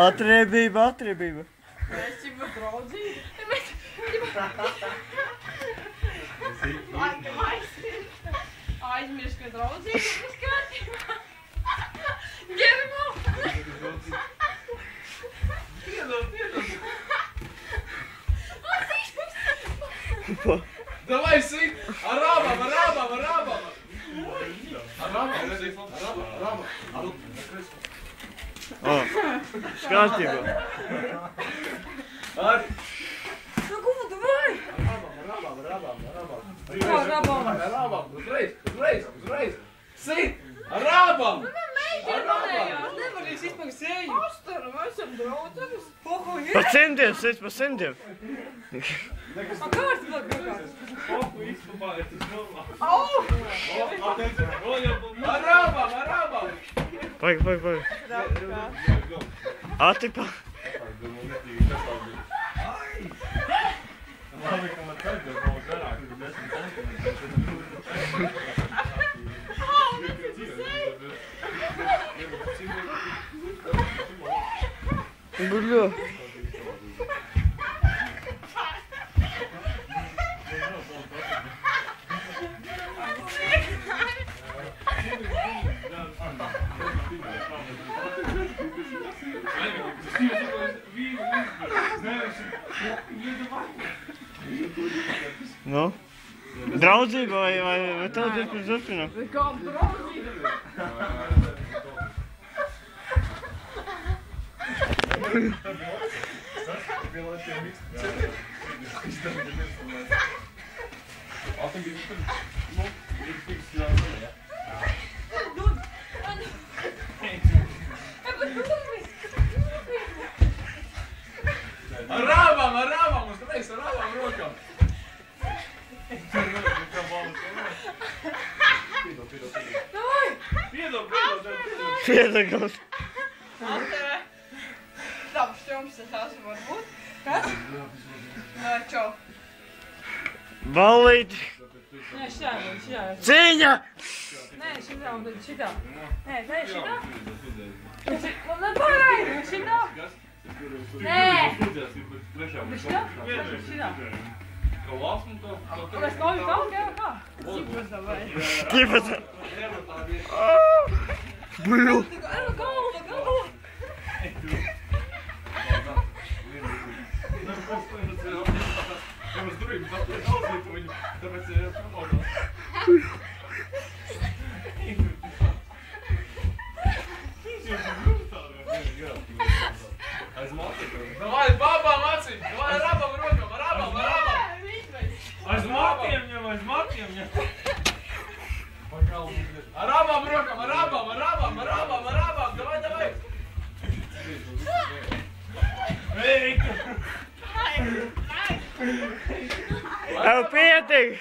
Atriebība, atriebība. Mēs jau draudzību. Aizmirst, ka draudzību viss kārtībā. Ģermo! Давай, сик! Арабам, арабам, арабам! Arabam, sik! Arabam! O, kārtībā. Ar! Nu, ko, davai! Arabam! Uzreiz! Sik! Arabam! Nevarēs izpakt seju. Astaru, mēs esam draudzenes. Pohu, Pa simtiem, sits pa simtiem. Kārtībā, gribās. Pohu izpapājies, tas normāli. Au! Arabam! Paga. Atipa. Labi, ka man tagad nav garāk, 10 centimetri. Bļo. Nu? Draudzība vai tev turpinām? Kā draudzība? Arabam, uzreiz arabam rokam. Piedagos. Ateve. Labs jums tas var būt. Kas? Nē, čau. Ballīti. Nē, šitā. Cīņa! Nē, šitā un tad šitā. Nē, šitā. Nē, pārēj, šitā. Nē. Šitā? Šitā. Mēs kauju kaut kā? Ķipas davai. Ķipas. Bļo. Galva. Давай, баба, маци! Давай, арабам рокам, арабам! Aiz matiem ņem! Arabam rokam, arabam! Davai! Tev pietiek!